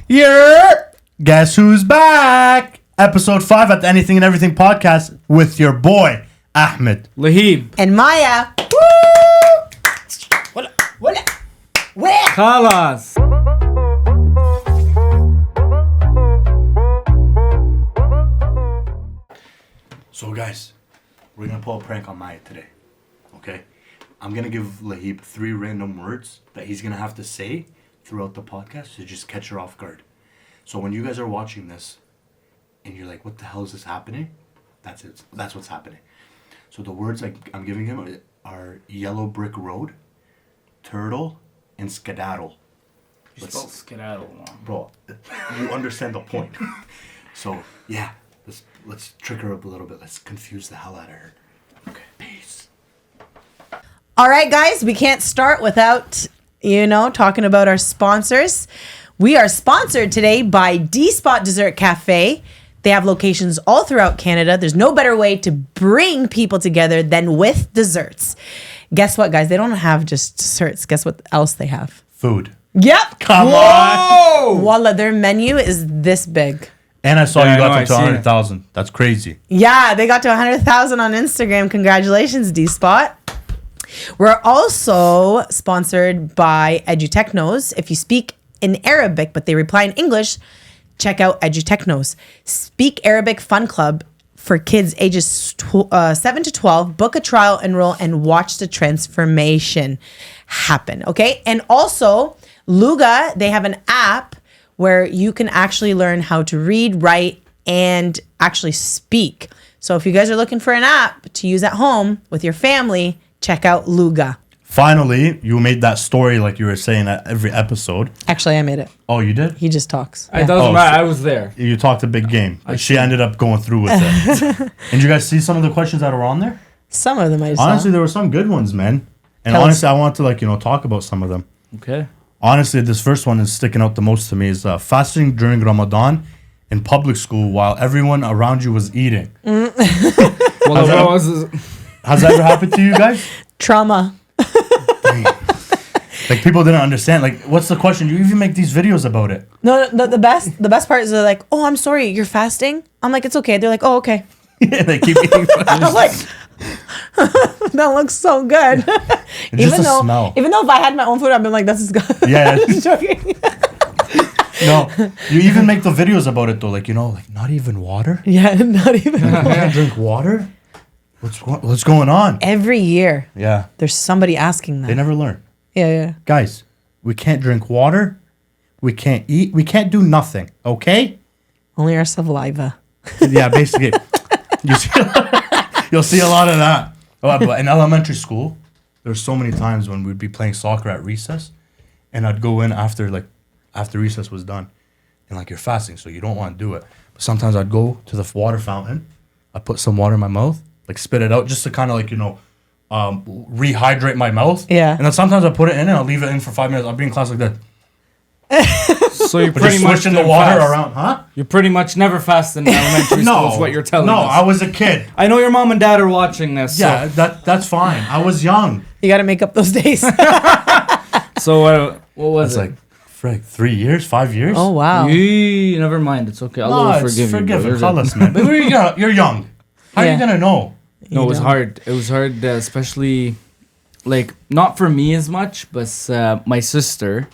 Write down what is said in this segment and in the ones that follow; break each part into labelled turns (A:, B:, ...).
A: Yeah. Guess who's back? Episode 5 at the Anything and Everything podcast with your boy, Ahmed.
B: Lahib.
C: And Maya. Where?
B: Khalas.
A: So guys, we're going to pull a prank on Maya today. Okay? I'm going to give Lahib 3 random words that he's going to have to say throughout the podcast to just catch her off guard. So when you guys are watching this and you're like, what the hell is this happening? That's it. That's what's happening. So the words I'm giving him are yellow brick road, turtle, and skedaddle.
B: You spelled skedaddle wrong.
A: Bro, you understand the point. So, yeah, let's trick her up a little bit. Let's confuse the hell out of her. Okay, peace.
C: All right, guys, we can't start without, talking about our sponsors. We are sponsored today by D-Spot Dessert Cafe. They have locations all throughout Canada. There's no better way to bring people together than with desserts. Guess what, guys? They don't have just desserts. Guess what else they have?
A: Food.
C: Yep.
A: Come on.
C: Voila, their menu is this big.
A: And I saw you got to 100,000. That's crazy.
C: Yeah, they got to 100,000 on Instagram. Congratulations, D-Spot. We're also sponsored by EduTechnos. If you speak in Arabic, but they reply in English, check out EduTechnos. Speak Arabic Fun Club for kids ages 7 to 12. Book a trial, enroll, and watch the transformation happen. Okay? And also, Luga, they have an app where you can actually learn how to read, write, and actually speak. So if you guys are looking for an app to use at home with your family, check out Luga.
A: Finally, you made that story like you were saying at every episode.
C: Actually, I made it.
A: Oh, you did?
C: He just talks.
B: It doesn't matter. I was there.
A: You talked a big game. She ended up going through with it. And you guys see some of the questions that were on there?
C: Some of them I
A: Honestly,
C: saw.
A: there were some good ones, man. And
C: Tell
A: honestly, I want to talk about some of them.
B: Okay.
A: Honestly, this first one is sticking out the most to me is fasting during Ramadan in public school while everyone around you was eating.
B: Well,
A: Has that ever happened to you guys?
C: Trauma.
A: Like people didn't understand. Like, what's the question? You even make these videos about it.
C: No, the best part is they're like, oh, I'm sorry, you're fasting? I'm like, it's okay. They're like, oh, okay.
A: Yeah, they keep eating.
C: I'm like, that looks so good.
A: Just a smell.
C: Even though if I had my own food, I'd been like, that's disgusting.
A: Yeah.
C: Just joking.
A: No, you even make the videos about it though. Like, not even water.
C: Yeah, not even.
A: You can't drink water. What's going on?
C: Every year,
A: Yeah,
C: there's somebody asking that.
A: they never learn.
C: Yeah.
A: Guys, we can't drink water. We can't eat. We can't do nothing. Okay?
C: Only our saliva.
A: Yeah, basically. You'll see a lot of that. Oh, but in elementary school, there were so many times when we'd be playing soccer at recess, and I'd go in after recess was done, and you're fasting, so you don't want to do it. But sometimes I'd go to the water fountain, I'd put some water in my mouth, spit it out, just to kind of rehydrate my mouth.
C: Yeah.
A: And then sometimes I put it in and I'll leave it in for 5 minutes. I'll be in class like that.
B: So you're
A: But
B: pretty
A: just
B: much
A: switching the water around, huh?
B: You're pretty much never fasting in elementary school. Is what you're telling us.
A: No, I was a kid.
B: I know your mom and dad are watching this.
A: Yeah, that's fine. I was young.
C: You got to make up those days.
B: So what was it?
A: 3 years, 5 years.
C: Oh, wow.
B: Never mind. It's okay. I'll forgive you.
A: Forgive
B: bro.
A: it, call us, man. But you're young. How are you
C: Yeah.
A: gonna know?
B: No, it was hard. It was hard, especially not for me as much, but my sister.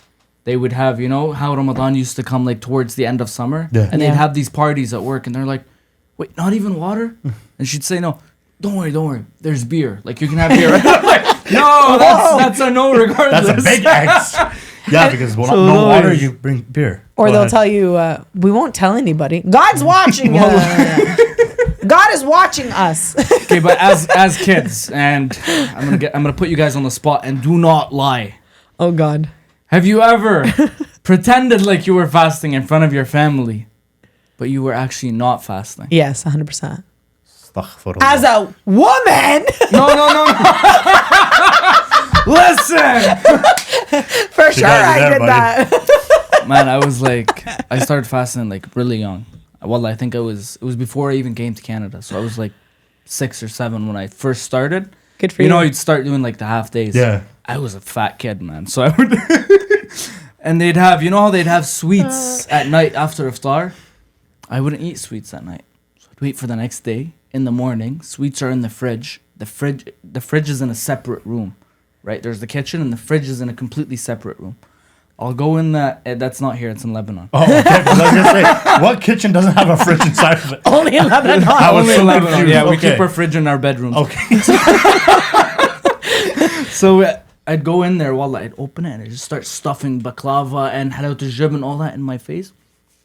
B: They would have, how Ramadan used to come towards the end of summer,
A: Yeah.
B: and
C: Yeah.
B: they'd have these parties at work, and they're like, "Wait, not even water?" And she'd say, "No, don't worry. There's beer. You can have beer." No, that's a no regardless.
A: That's a big X. Yeah, because no water, you bring beer.
C: Or
A: Go
C: they'll
A: ahead.
C: tell you, we won't tell anybody. God's watching. God is watching us.
B: Okay, but as kids, and I'm gonna put you guys on the spot, and do not lie.
C: Oh, God.
B: Have you ever pretended like you were fasting in front of your family, but you were actually not fasting?
C: Yes, 100%.
A: Astaghfirullah.
C: As a woman.
B: No. Listen.
C: For sure
A: got you
C: I
A: there,
C: did
A: buddy.
C: that.
B: Man, I started fasting really young. Well, I think it was before I even came to Canada. So I was 6 or 7 when I first started.
C: Good for you.
B: You'd start doing the half days.
A: Yeah.
B: I was a fat kid, man. So I would And they'd have, you know how they'd have sweets at night after iftar? I wouldn't eat sweets at night. So I'd wait for the next day. In the morning, sweets are in the fridge. The fridge is in a separate room, right? There's the kitchen and the fridge is in a completely separate room. I'll go in that. That's not here. It's in Lebanon.
A: Oh, okay. 'Cause I was gonna say, what kitchen doesn't have a fridge inside of it?
C: Only in Lebanon.
A: I was
B: Only
A: so
B: in Lebanon.
A: confused.
B: Yeah, we
A: Okay.
B: keep our fridge in our bedrooms.
A: Okay.
B: So I'd go in there, wallah, I'd open it and I'd just start stuffing baklava and halawat al-jib and all that in my face.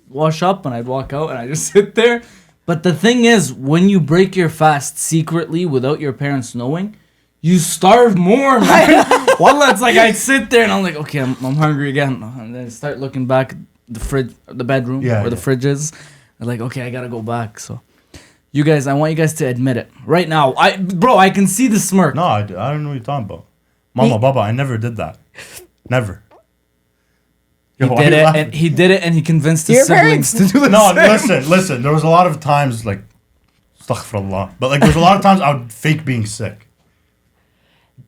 B: Wash up and I'd walk out and I'd just sit there. But the thing is, when you break your fast secretly without your parents knowing, you starve more, man. Wallah, it's like I'd sit there and I'm like, okay, I'm hungry again. And then I start looking back at the fridge, the bedroom where the fridge is. I'm like, okay, I gotta go back. So you guys, I want you guys to admit it. Right now, I can see the smirk.
A: No, I don't know what you're talking about. Mama, Baba, I never did that. Never. Yo, why are you laughing?
B: He did it and he convinced his
C: Your
B: siblings
C: parents.
B: to do the
A: No,
B: same.
A: listen. There was a lot of times, like, astaghfirullah. But, like, there was a lot of times I would fake being sick.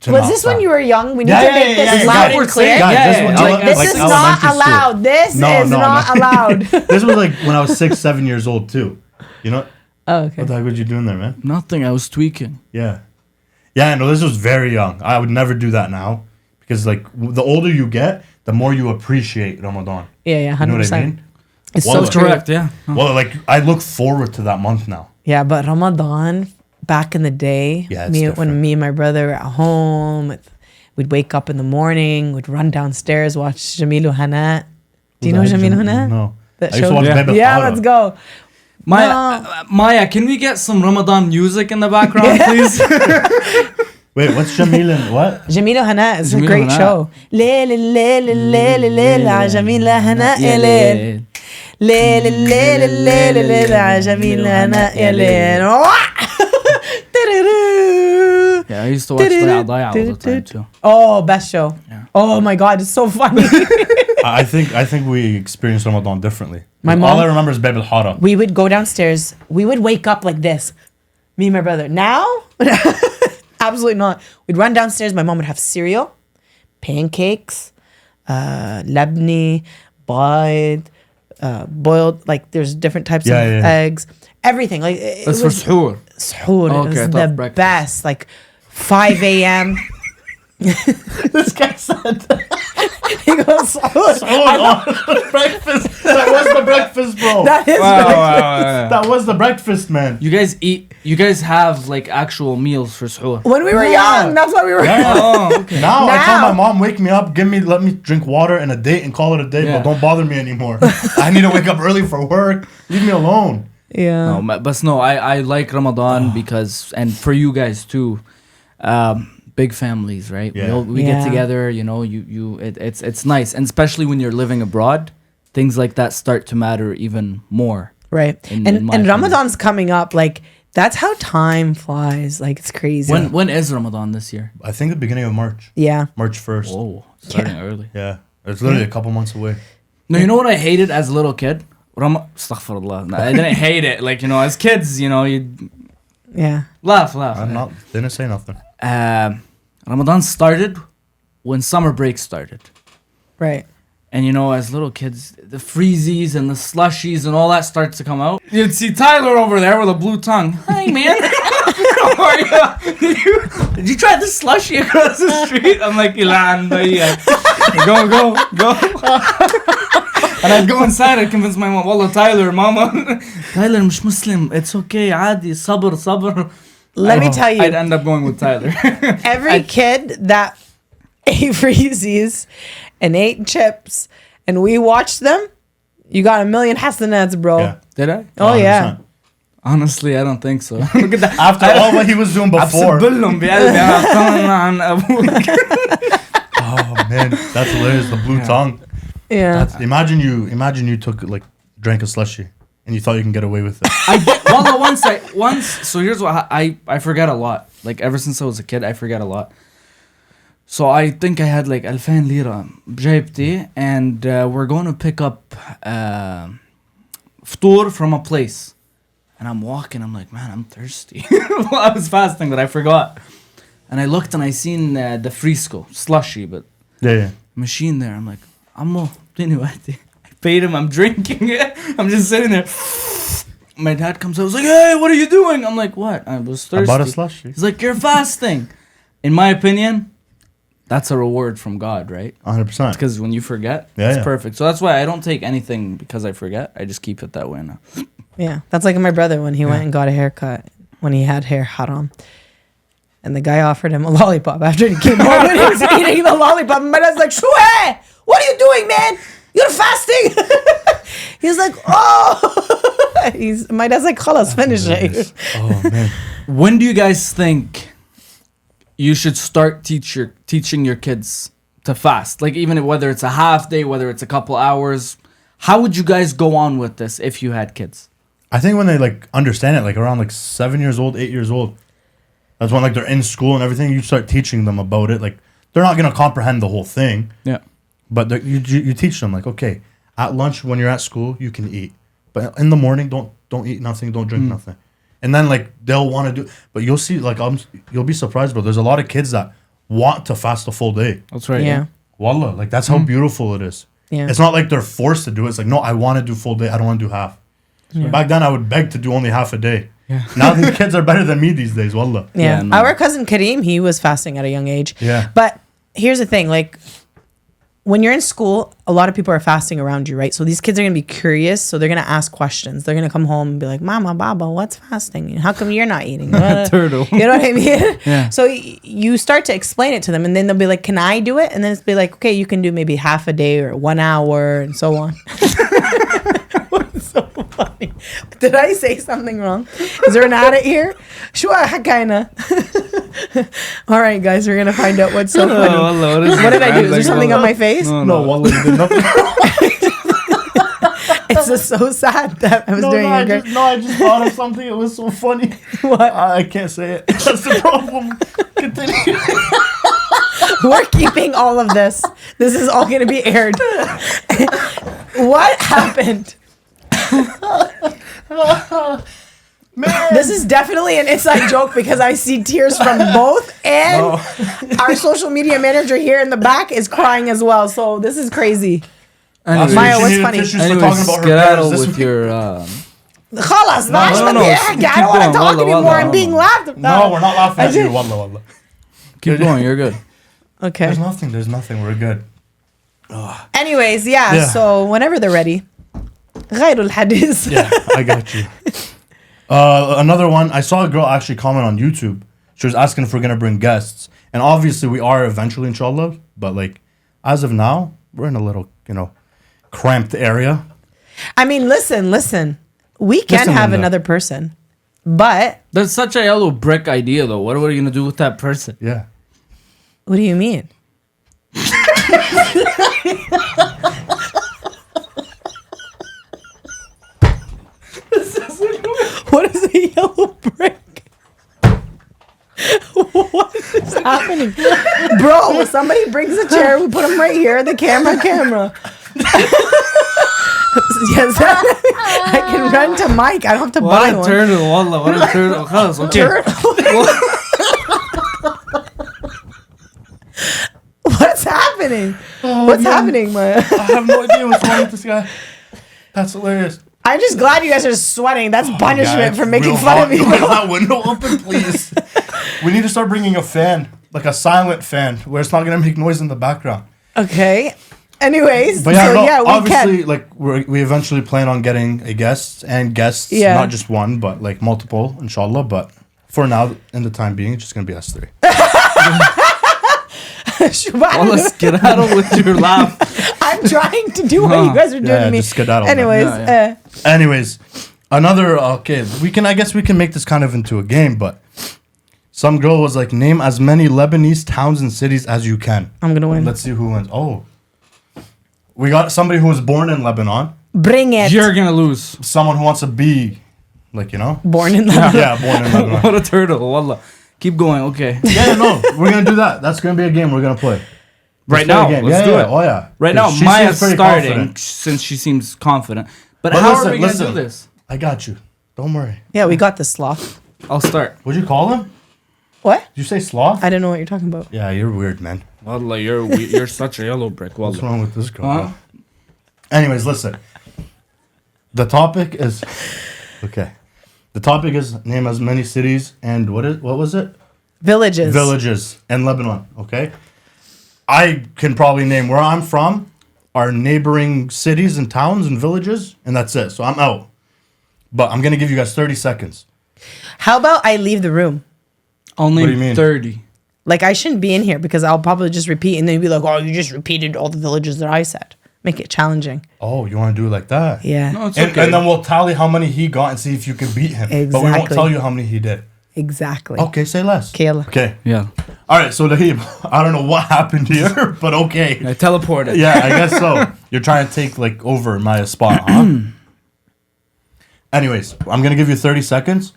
C: Was this when you were young? We need
A: Yeah,
C: to
A: yeah,
C: make
A: yeah,
C: this
A: yeah,
C: loud
A: yeah.
C: and clear.
A: Guys,
C: This
A: like
C: is not
A: elementary school.
C: allowed. This is not allowed.
A: This was, like, when I was 6, 7 years old, too. You know?
C: Oh, okay.
A: What the heck were you doing there, man?
B: Nothing, I was tweaking.
A: Yeah. Yeah, no, this was very young. I would never do that now. Because, like, the older you get, the more you appreciate Ramadan.
C: Yeah, 100%.
A: You know what I mean?
C: It's
A: Well,
C: so true.
B: Correct, yeah.
A: Well, like, I look forward to that month now.
C: Yeah, but Ramadan, back in the day,
A: Yeah, it's different.
C: when me and my brother were at home, we'd wake up in the morning, we'd run downstairs, watch Jamilu Hana. Do you know Jamilu Hana?
A: No.
C: That
A: I used to
C: show?
A: watch
B: Yeah.
A: Bebe
C: Yeah,
A: Khara.
C: let's go.
B: Maya, can we get some Ramadan music in the background, please?
A: Wait, what's Jamil and what?
C: Jamilu Hana is a
B: Jamilu
C: great
B: Hana.
C: show. Le le le le le le le la Jamila Hana
B: Yeah,
C: le le le le le le le le la Jamila Hana le.
B: Yeah, I used to watch Daya Daya all the time too.
C: Oh, best show.
B: Yeah.
C: Oh my God, it's so funny.
A: I think we experienced Ramadan differently.
C: My
A: All
C: mom-
A: I remember is Bebe Khara.
C: We would go downstairs. We would wake up like this. Me and my brother. Now? Absolutely not. We'd run downstairs. My mom would have cereal, pancakes, labni, boiled, like there's different types of eggs. Everything. Like it
B: That's for
C: was
B: suhoor.
C: suhoor.
B: Okay, I
C: It was
B: thought
C: the
B: breakfast.
C: best. Like 5 a.m.
A: This guy said
C: He goes, suhoor.
A: breakfast. That was the breakfast, bro.
C: That is breakfast.
A: That was the breakfast, man.
B: You guys have like actual meals for suhoor.
C: When we were young, that's why we were.
B: Oh, okay.
A: Now I tell
C: Now-
A: my mom, wake me up, let me drink water and a date and call it a day,
B: Yeah.
A: but don't bother me anymore. I need to wake up early for work. Leave me alone.
C: Yeah.
B: No, but no, I like Ramadan because, and for you guys too, big families, right?
A: Yeah.
B: We get together, you know, it's nice, and especially when you're living abroad, things like that start to matter even more.
C: Right.
B: in
C: And
B: my opinion.
C: Ramadan's coming up. Like, that's how time flies. Like, it's crazy.
B: When is Ramadan this year?
A: I think the beginning of March.
C: Yeah.
A: March 1st.
B: Whoa, starting early.
A: Yeah. It's literally a couple months away.
B: No, you know what I hated as a little kid? Astaghfirullah. No, I didn't hate it. Like, you know, as kids, you know, you
C: Yeah.
B: laugh.
A: Didn't say nothing.
B: Ramadan started when summer break started.
C: Right.
B: And you know, as little kids, the freezies and the slushies and all that starts to come out. You'd see Tyler over there with a blue tongue. Hi, man. How are you? Did you try the slushie across the street? I'm like, Ilan, go. And I'd go inside and convince my mom, Wallah, Tyler, mama. Tyler, مش Muslim. It's okay, عادي. Sabr.
C: Let me tell you,
B: I'd end up going with Tyler.
C: every kid that ate Freezies and ate chips and we watched them, you got 1,000,000 hasanats, bro.
A: Yeah.
B: Did I?
C: Oh, yeah.
A: 100%.
B: Honestly, I don't think so. Look at that.
A: After all what he was doing before.
B: أبسبلهم بقلبي أنا أطمن عن أبوك.
A: Oh man, that's hilarious. The blue tongue.
C: Yeah.
A: Imagine you took drank a slushie and you thought you can get away with it.
B: So here's what I forget a lot. Like ever since I was a kid, I forget a lot. So I think I had like 2000 lira بجيبتي, and we're going to pick up فطور from a place. And I'm walking, I'm like, man, I'm thirsty. Well, I was fasting, but I forgot. And I looked and I seen the Frisco slushy, but
A: Yeah.
B: machine there. I'm like, Ammo, I paid him. I'm drinking it. I'm just sitting there. My dad comes out. I was like, hey, what are you doing? I'm like, what? I was thirsty.
A: I bought a slushie.
B: He's like, you're fasting. In my opinion, that's a reward from God, right?
A: 100%.
B: Because when you forget, it's perfect. So that's why I don't take anything because I forget. I just keep it that way now.
C: Yeah, that's like my brother when he went and got a haircut when he had hair haram. And the guy offered him a lollipop after he came home and he was eating the lollipop. And my dad's like, Shuhe, what are you doing, man? You're fasting. He was like, oh. My dad's like, Khalas, finish it.
A: Oh, man.
B: When do you guys think you should start teaching your kids to fast? Like even whether it's a half day, whether it's a couple hours. How would you guys go on with this if you had kids?
A: I think when they like understand it, like around like 7 years old, 8 years old, that's when like they're in school and everything. You start teaching them about it. Like they're not gonna comprehend the whole thing.
B: Yeah.
A: But you teach them like, okay, at lunch when you're at school you can eat, but in the morning don't eat nothing, don't drink nothing, and then like they'll want to do. But you'll see like you'll be surprised, bro. There's a lot of kids that want to fast a full day.
B: That's right.
C: Yeah.
A: Wallah, like that's how beautiful it is.
C: Yeah.
A: It's not like they're forced to do it. It's like, no, I want to do full day. I don't want to do half. So back then I would beg to do only half a day.
B: Yeah.
A: Now these kids are better than me these days. Wallah.
C: Yeah.
B: no.
C: Our cousin Kareem, he was fasting at a young age.
A: Yeah.
C: But here's the thing, like when you're in school, a lot of people are fasting around you, right? So these kids are going to be curious. So they're going to ask questions. They're going to come home and be like, Mama, Baba, what's fasting? How come you're not eating?
B: Turtle.
C: You know what I mean?
B: Yeah.
C: So you start to explain it to them and then they'll be like, can I do it? And then it's be like, okay, you can do maybe half a day or 1 hour and so on. So funny. Did I say something wrong? Is there an addict here? Sure, kinda. All right, guys, we're gonna find out what's so funny. What did I do? Is there something on my face?
A: No, Wallah, you did nothing.
C: It's just so sad that I was doing it.
A: I just thought of something. It was so funny.
C: What?
A: I can't say it. That's the problem. Continue.
C: We're keeping all of this. This is all gonna be aired. What happened?
A: Man.
C: This is definitely an inside joke because I see tears from both, and our social media manager here in the back is crying as well. So this is crazy.
B: Anyways,
C: Maya, what's funny?
B: anyways, skedaddle with your...
C: Khalas,
B: no.
C: I don't want to talk anymore. I'm being laughed at.
A: No, we're not laughing at you. Wallah.
B: Keep going, you're good.
C: Okay.
A: There's nothing. We're good.
C: Anyways, yeah. So whenever they're ready. غير الحديث.
A: Yeah, I got you. Another one. I saw a girl actually comment on YouTube. She was asking if we're gonna bring guests, and obviously we are eventually, inshallah. But like, as of now, we're in a little, cramped area.
C: I mean, listen. We can have another person, but
B: That's such a yellow brick idea, though. What are we gonna do with that person?
A: Yeah.
C: what do you mean? What is a yellow brick? What is happening? Bro, somebody brings a chair, we put him right here, the camera. Yes, I can run to Mike. I don't have to buy one.
B: Turtle, wallah, what a turtle. Khalas, okay.
C: What's happening? What's happening, Maya?
A: I have no idea what's wrong with this guy. That's hilarious.
C: I'm just glad you guys are sweating. That's punishment for making fun of me.
A: Leave that window open, please. We need to start bringing a fan, like a silent fan, where it's not gonna make noise in the background.
C: Okay. Anyways,
A: But yeah,
C: we
A: obviously,
C: can.
A: like we eventually plan on getting a guest and guests, not just one, but like multiple, inshallah. But for now, in the time being, it's just gonna be us three.
B: Wallah, skedaddle with your laugh.
C: I'm trying to do what you guys are doing to me.
A: Just skedaddle.
C: Anyways,
A: Anyways, another I guess we can make this kind of into a game, but some girl was like, name as many Lebanese towns and cities as you can.
C: I'm gonna win.
A: Let's see who wins. Oh, we got somebody who was born in Lebanon.
C: Bring it.
B: You're gonna lose.
A: Someone who wants to be,
C: Born in Lebanon.
A: Yeah, born in Lebanon.
B: What a turtle, wallah. Keep going, okay.
A: Yeah, no, we're gonna do that. That's gonna be a game we're gonna play.
B: Right now, let's do it.
A: Oh yeah.
B: Right now,
A: She
B: Maya's
A: seems pretty
B: starting
A: confident.
B: since she seems confident. But
A: But
B: how
A: listen,
B: are we gonna
A: listen.
B: do this?
A: I got you. Don't worry.
C: Yeah, we got this sloth.
B: I'll start.
A: What'd you call him?
C: What?
A: Did you say sloth?
C: I don't know what you're talking about.
A: Yeah, you're weird, man.
B: Wallah, you're such a yellow brick.
A: What's
B: Wallah.
A: wrong with this girl?
B: Huh?
A: bro? Anyways, listen. The topic is okay. The topic is name as many cities and what was it?
C: Villages.
A: Villages in Lebanon. Okay. I can probably name where I'm from, our neighboring cities and towns and villages, and that's it. So I'm out. But I'm gonna give you guys 30 seconds.
C: How about I leave the room?
B: Only
A: What do you mean?
B: 30.
C: Like, I shouldn't be in here because I'll probably just repeat, and then you'll be like, oh, you just repeated all the villages that I said. Make it challenging.
A: Oh, you want to do it like that?
C: Yeah.
B: No, it's
A: And,
B: okay.
A: and then we'll tally how many he got and see if you can beat him. But we won't
C: Exactly.
A: tell you how many he did.
C: Exactly.
A: Okay, say less.
C: Kayla.
A: Okay.
B: Yeah.
A: All right, so Lahib, I don't know what happened here, but okay.
B: I teleported.
A: Yeah, I guess so. You're trying to take like over Maya's spot, huh? Anyways, I'm gonna give you 30 seconds.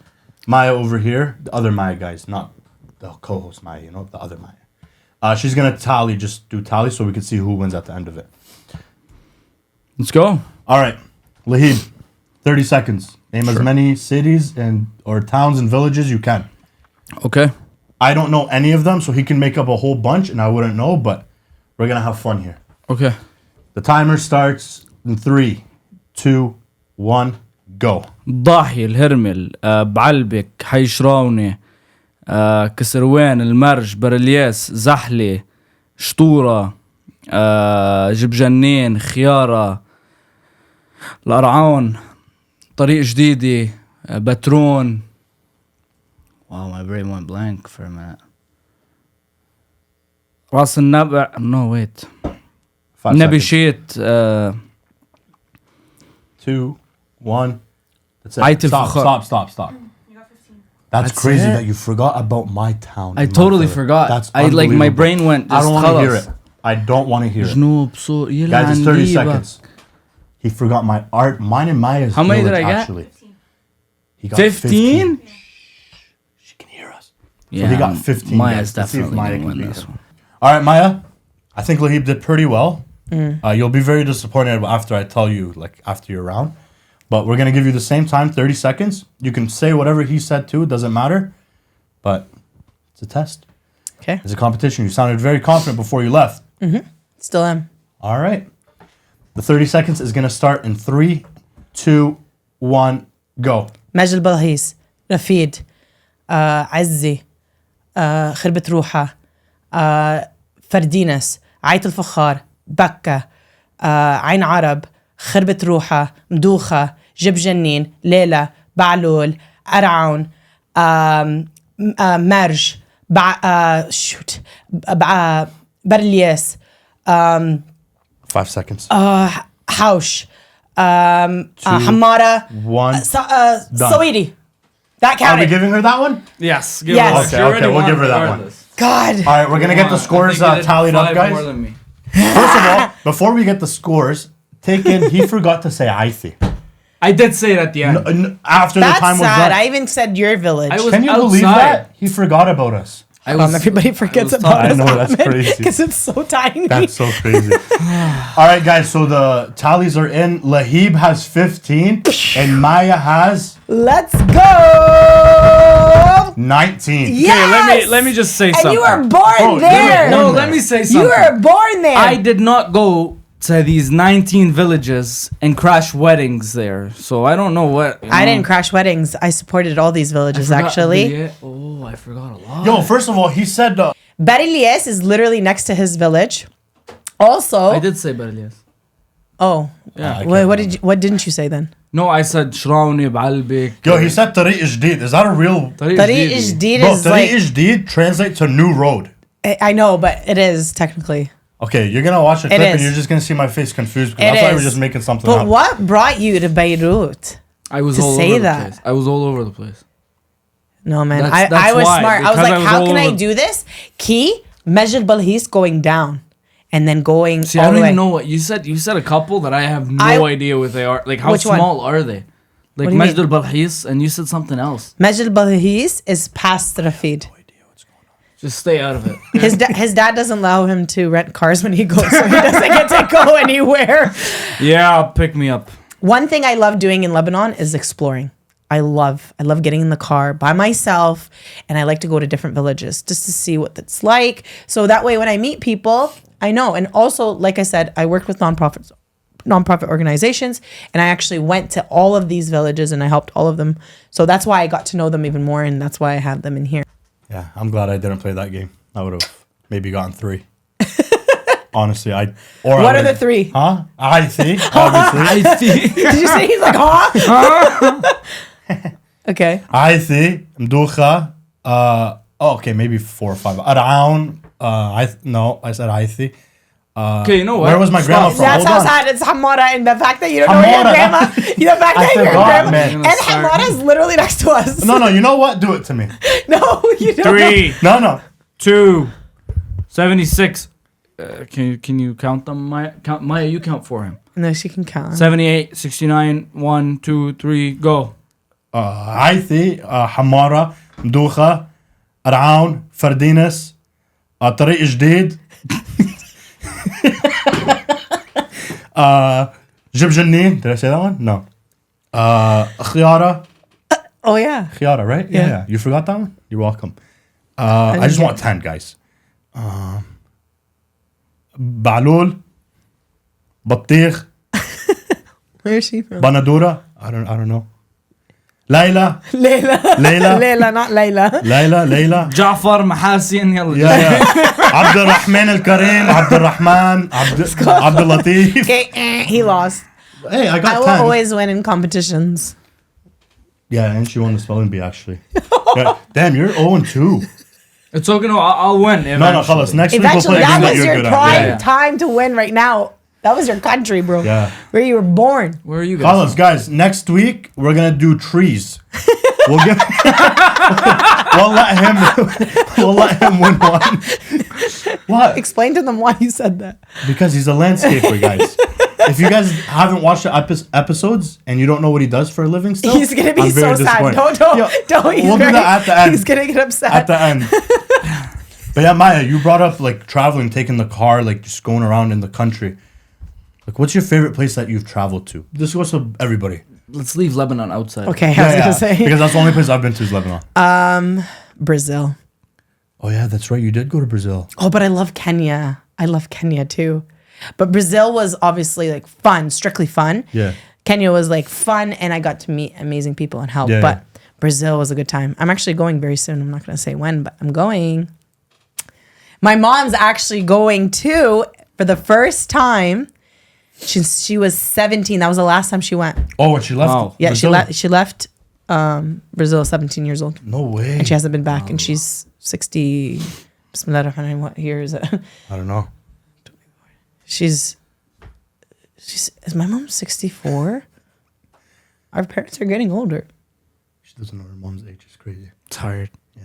A: Maya over here, the other Maya guys, not the co-host Maya, you know, the other Maya. She's gonna tally, just do tally so we can see who wins at the end of it.
B: Let's go.
A: All right, Lahib, 30 seconds. Name as many cities and or towns and villages you can.
B: Okay.
A: I don't know any of them, so he can make up a whole bunch, and I wouldn't know, but we're gonna have fun here.
B: Okay.
A: The timer starts in 3, 2, 1, go.
B: ضاحي الهرمل بعلبك حي شراوني كسروان المرج برلياس زحلي شطورة جبجنين خيارة القرعون طريق جديدة بترون. Wow, my brain went blank for a minute. راس النبع. No, wait.
A: 5
B: نبي
A: seconds.
B: شيت
A: 2, 1. That's it.
B: عيت
A: Stop,
B: الفخار.
A: stop. That's
B: That's
A: crazy
B: it?
A: that you forgot about my town.
B: I
A: and my
B: totally
A: village.
B: forgot.
A: That's
B: I like my
A: unbelievable.
B: brain went
A: I
B: just
A: don't want to hear
B: خلاص.
A: it. I don't want to hear it.
B: جنوب سو
A: Guys,
B: يلعن
A: it's 30
B: ليبك.
A: seconds. He forgot my art. Mine and Maya's
B: How many did
A: village,
B: I get?
A: actually. He got
B: 15?
A: She can hear us.
B: Yeah,
A: So he got 15.
B: Maya's
A: guys. Let's see if
B: definitely
A: Maya
B: gonna
A: can
B: win
A: beat
B: this
A: him.
B: one.
A: All right, Maya. I think Lahib did pretty well. You'll be very disappointed after I tell you, like after your round. But we're gonna give you the same time, 30 seconds. You can say whatever he said too. It doesn't matter. But it's a test.
C: Okay.
A: It's a competition. You sounded very confident before you left.
C: Still am.
A: All right. The 30 seconds is gonna start in 3, 2, 1, go.
C: مجد البلهيس رفيد عزي خربة روحة فردينس عيت الفخار بكة عين عرب خربة روحة مدوخة جب جنين ليلى بعلول أرعون مرج برلياس
A: 5 seconds.
C: حوش حمارة
A: 1.
C: سويدي. That
A: Are we
C: counted.
A: giving her that one?
B: Yes.
C: Give her that.
A: Okay, okay, we'll give her that one.
C: God.
A: All right, we're gonna get the scores tallied up, guys. First of all, before we get the scores, take in. He forgot to say Aithi.
B: I did say it at the end.
A: After
C: That's
A: the time was
C: sad.
A: done.
C: I even said your village.
B: I was
A: Can you believe
B: outside.
A: that? He forgot about us.
C: Everybody forgets
B: I was
C: about
A: I
C: us.
A: know, that's crazy.
C: Because it's so tiny.
A: That's so crazy. All right, guys. So the tallies are in. Lahib has 15, and Maya has
C: Let's go.
A: 19.
C: Yes.
B: let me just say
C: And
B: something.
C: you were born
A: Oh,
C: there.
A: no,
B: let me say something.
C: You were born there.
B: I did not go to these 19 villages and crash weddings there. So I don't know what.
C: I didn't crash weddings. I supported all these villages, actually.
B: Oh, I forgot a lot.
A: Yo, first of all, he said
C: Berilies is literally next to his village. Also,
B: I did say Berlias.
C: oh,
B: Yeah.
C: what didn't you say then?
B: No, I said Shrauni بعلبك.
A: Yo, he said Tariq Jdid. Is that a real?
C: Tariq Jdid
A: Bro,
C: is
A: Tariq
C: like
A: Jdid translates to new road.
C: I know, but it is technically.
A: Okay, you're gonna watch the
C: It
A: clip and
C: is.
A: you're just gonna see my face confused because
C: It
A: I thought I was
C: is.
A: just making something
C: But
A: up.
C: what brought you to Beirut?
B: I was
C: to
B: all
C: say
B: over the
C: that?
B: place. I was all over the place.
C: No, man.
B: That's
C: I was
B: why,
C: smart. I was
B: because
C: like,
B: I was
C: how
B: all
C: can I
B: over-
C: do this? Key, Majid Balhis going down and then going
B: See,
C: all
B: I
C: the
B: don't
C: way.
B: even know what you said. You said a couple that I have no idea what they are. Like, how
C: Which one?
B: small are they? Like
C: What do you
B: Majd
C: mean?
B: al-Balhis, and you said something else.
C: Majid Balhis is past Rafid.
B: Just stay out of it.
C: His dad doesn't allow him to rent cars when he goes, so he doesn't get to go anywhere.
B: Yeah, pick me up.
C: One thing I love doing in Lebanon is exploring. I love getting in the car by myself, and I like to go to different villages just to see what it's like. So that way when I meet people, I know. And also, like I said, I worked with nonprofits nonprofit organizations, and I actually went to all of these villages and I helped all of them. So that's why I got to know them even more, and that's why I have them in here.
A: Yeah, I'm glad I didn't play that game. I would have maybe gotten 3. Honestly,
C: What are the 3?
A: Huh? I see. Obviously.
B: I see.
C: Did you say he's like, huh? Okay.
A: I see. Mducha. Okay, maybe 4 or 5. Around. I said I see.
B: Okay, you know what?
A: Where was my grandma from?
C: That's
A: Hold
C: how
A: on.
C: sad it's Hamara, and the fact that you don't know your
A: Hamara.
C: grandma. The fact
A: I
C: that your
A: forgot,
C: grandma.
A: man.
C: And Hamara is literally next to us.
A: No, you know what? Do it to me.
C: No, you don't.
B: 3,
A: No.
B: 2, 76. Can you count them? Maya, you count for him.
C: No, she can count.
B: 78, 69, 1, 2, 3, go.
A: I see. Hamara. Mducha. Around. Fardines. طريق جديد. جيب جنين. Did I say that one? No. خيارة.
C: Oh, yeah.
A: Khiara, right? Yeah. You forgot that one? You're welcome. I just want 10, guys. Balul. Battikh.
C: Where is she from?
A: Banadura. I don't know. Layla.
C: Layla.
A: Layla.
C: Layla, not Layla.
A: Layla.
B: جعفر محاسن يلا.
A: Yeah. عبد الرحمن الكريم. عبد الرحمن. عبد اللطيف.
C: Okay, he lost.
A: Hey, I
C: I
A: got
C: will
A: 10.
C: always win in competitions.
A: Yeah, and she won the spelling bee, actually. Yeah. Damn, you're 0-2.
B: It's okay, no, I'll win.
A: No,
B: eventually.
A: خلاص. Next week we'll
C: Eventually,
A: play a game
C: that
A: that
C: was
A: you're
C: your
A: good
C: prime
A: at.
B: Yeah.
C: time to win right now. That was your country, bro.
A: Yeah.
C: Where you were born.
B: Where are you guys?
A: Fellas, guys, next week we're gonna do trees. We'll give. we'll let him win one. What?
C: Explain to them why you said that.
A: Because he's a landscaper, guys. If you guys haven't watched the episodes and you don't know what he does for a living, still,
C: He's gonna be
A: I'm very
C: so sad.
A: disappointed.
C: Don't.
A: We'll
C: He's
A: do that at the end.
C: He's gonna get upset.
A: At the end. But yeah, Maya, you brought up like traveling, taking the car, like just going around in the country. Like, what's your favorite place that you've traveled to? This goes to everybody.
B: Let's leave Lebanon outside.
C: Okay, I was gonna say
A: Because that's the only place I've been to is Lebanon.
C: Brazil.
A: Oh yeah, that's right. You did go to Brazil.
C: Oh, but I love Kenya. I love Kenya too. But Brazil was obviously like fun, strictly fun.
A: Yeah.
C: Kenya was like fun, and I got to meet amazing people and help.
A: Yeah,
C: but
A: yeah.
C: Brazil was a good time. I'm actually going very soon. I'm not gonna say when, but I'm going. My mom's actually going too for the first time. She was 17. That was the last time she went.
A: Oh, when she left.
B: Wow.
C: Yeah,
A: Brazil?
C: she left Brazil 17 years old.
A: No way.
C: And she hasn't been back, and she's 60. Bismillahirrahmanirrahim. What year is it?
A: I don't know.
C: She's is my mom 64? Our parents are getting older.
A: She doesn't know her mom's age. It's crazy.
B: Tired.
A: Yeah.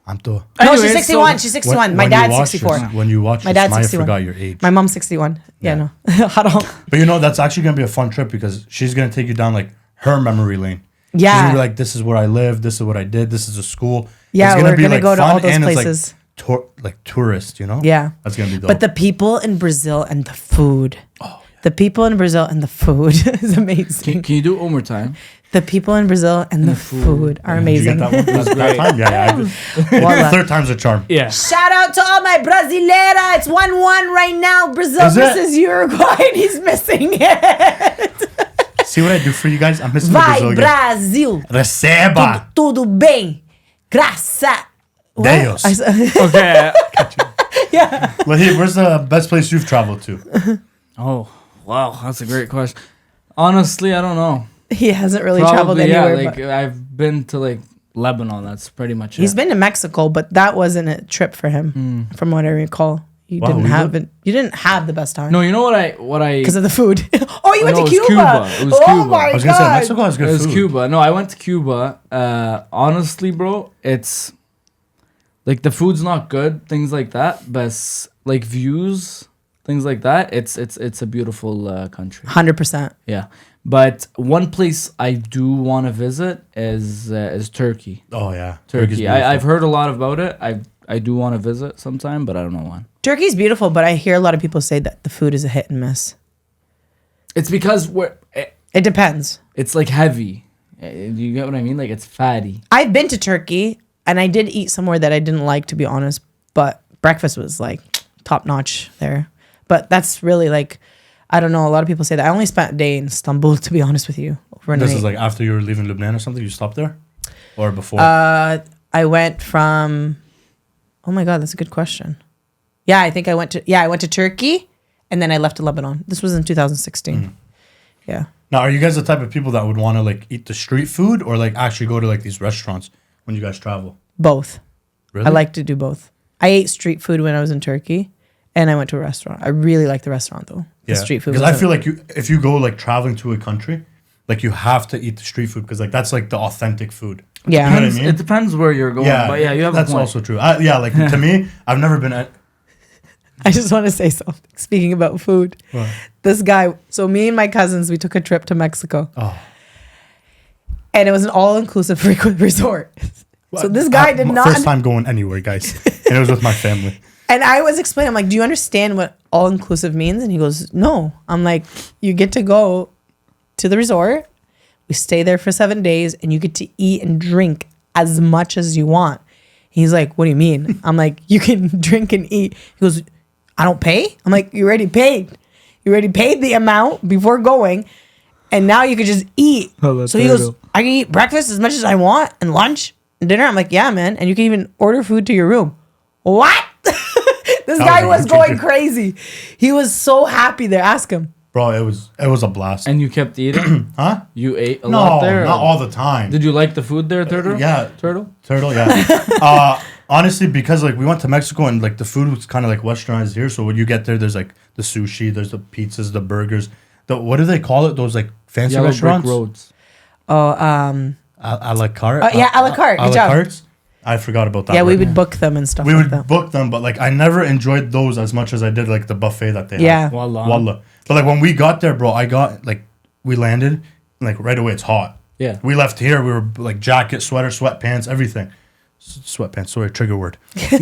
A: I'm to.
C: No,
B: Anyways,
C: she's 61.
B: so-
C: she's 61.
A: When
C: My
A: you
C: dad's
A: watch
C: 64.
A: this- When you watch
C: My
A: this,
C: dad's
A: Maya
C: 61.
A: forgot your age.
C: My mom's 61. Yeah,
A: Yeah.
C: no. Haram.
A: But you know, that's actually going to be a fun trip because she's going to take you down like her memory lane. She's
C: Yeah.
A: going to be like, this is where I live. This is what I did. This is a school.
C: Yeah,
A: It's
C: we're
A: be,
C: gonna
A: like,
C: go to
A: fun
C: all those
A: and it's,
C: places.
A: like tourist, you know?
C: Yeah.
A: That's going to be dope.
C: But the people in Brazil and the food. Oh, the people in Brazil and the food is amazing.
B: Can you do it one more time?
C: The people in Brazil and the food are
A: Did you get
C: amazing.
A: that one? That
B: great.
A: time? Yeah.
C: Voila.
A: Third time's a charm.
B: Yeah.
C: Shout out to all my Brasileira. It's 1-1 right now. Brazil
A: Is it?
C: versus Uruguay. And he's missing it.
A: See what I do for you guys? I'm missing the
C: Vai,
A: Brazilian.
C: Brasil.
A: Receba.
C: Tudo bem. Graça. What?
A: Deus.
B: Okay.
A: Lahib, where's the best place you've traveled to?
B: Oh, wow. That's a great question. Honestly, I don't know.
C: He hasn't really traveled
B: Probably,
C: anywhere.
B: yeah. Like,
C: but
B: I've been to, like, Lebanon. That's pretty much
C: he's
B: it.
C: been to Mexico, but that wasn't a trip for him, from what I recall. You
A: Wow,
C: didn't
A: we
C: have
A: did-
C: it. You didn't have the best time.
B: No, you know what I...
C: Because of the food. Oh, you went
B: No,
C: to
B: it was
C: Cuba.
B: Cuba. It was
C: Oh
B: Cuba.
C: my
A: I was going to say,
C: god.
A: Mexico has good
B: It was
A: food.
B: Cuba. No, I went to Cuba. Honestly, bro, it's... Like, the food's not good, things like that. But, like, views, things like that, it's a beautiful country.
C: 100%.
B: Yeah. But one place I do want to visit is Turkey.
A: Oh, yeah. Turkey's
B: Turkey.
A: beautiful.
B: I've heard a lot about it. I do want to visit sometime, but I don't know when.
C: Turkey's beautiful, but I hear a lot of people say that the food is a hit and miss.
B: It's because
C: It depends.
B: it's like heavy. You get what I mean? Like it's fatty.
C: I've been to Turkey, and I did eat somewhere that I didn't like, to be honest. But breakfast was like top notch there. But that's really like I don't know. A lot of people say that. I only spent a day in Istanbul, to be honest with you. Overnight.
A: This is like after you were leaving Lebanon or something. You stopped there, or before?
C: I went from. Oh my God, that's a good question. Yeah, I think I went to Turkey, and then I left to Lebanon. This was in 2016. Yeah.
A: Now, are you guys the type of people that would want to like eat the street food or like actually go to like these restaurants when you guys travel?
C: Both.
A: Really?
C: I like to do both. I ate street food when I was in Turkey, and I went to a restaurant. I really like the restaurant though. The street food.
A: Because I feel like if you go like traveling to a country, like you have to eat the street food because like that's like the authentic food.
C: Yeah.
A: You know what I mean?
B: It depends where you're going.
A: Yeah,
B: But yeah, you have
A: that's
B: a point.
A: also true. Like to me, I've never been at.
C: I just want to say something. Speaking about food,
A: What?
C: this guy. So me and my cousins, we took a trip to Mexico,
A: Oh.
C: and it was an all-inclusive frequent resort. So this guy did not.
A: First time going anywhere, guys, and it was with my family.
C: And I was explaining, I'm like, do you understand what all-inclusive means? And he goes, no. I'm like, you get to go to the resort. We stay there for 7 days, and you get to eat and drink as much as you want. He's like, what do you mean? I'm like, you can drink and eat. He goes, I don't pay? I'm like, you already paid. You already paid the amount before going, and now you could just eat.
B: Oh,
C: So he goes, I can eat breakfast as much as I want, and lunch, and dinner. I'm like, yeah, man. And you can even order food to your room. What? This guy was going crazy. He was so happy there. Ask him.
A: Bro, it was a blast.
B: And you kept eating?
A: Huh?
B: You ate a
A: No,
B: lot there?
A: not all the time.
B: Did you like the food there, Turtle?
A: Yeah.
B: Turtle?
A: Yeah. Honestly, because like we went to Mexico and like the food was kind of like westernized here. So when you get there, there's like the sushi, there's the pizzas, the burgers. What do they call it? Those like fancy
B: Yellow
A: restaurants?
B: brick roads.
C: Oh,
A: A la carte.
C: yeah, a la carte.
A: A
C: Good
A: la
C: job.
A: cartes. I forgot about that.
C: yeah, we
A: word.
C: would book them and stuff
A: We
C: like
A: would
C: that.
A: book them, but like I never enjoyed those as much as I did like the buffet that they
C: Yeah.
A: had.
B: Wallah.
A: Wallah. But like when we got there, bro, we landed like right away. It's hot.
B: Yeah.
A: We left here. We were like jacket, sweater, sweatpants, everything. Sweatpants. Sorry, trigger word. But